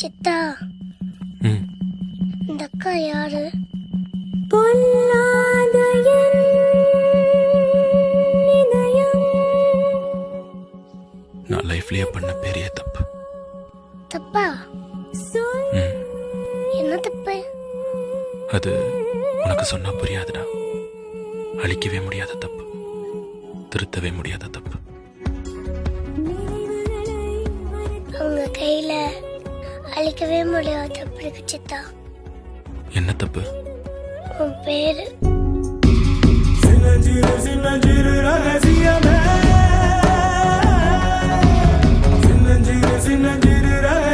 சித்தா, ம் இந்த அக்கா யாரு? நான் லைஃப்லயே பண்ண பெரிய தப்பு. தப்பா? ம் என்ன தப்பு? அது உனக்கு சொன்னா புரியாதுடா. அழிக்கவே முடியாத தப்பு, திருத்தவே முடியாத தப்பு. அவங்க கையில அழிக்கவே முடியாத தப்பு இருக்கு சித்தா. என்ன தப்பு? உன் பேரு. சின்னஞ்சிறு சின்னஞ்சிறு ரகசியமே, சின்னஞ்சிறு சின்னஞ்சிறு ரகசியமே.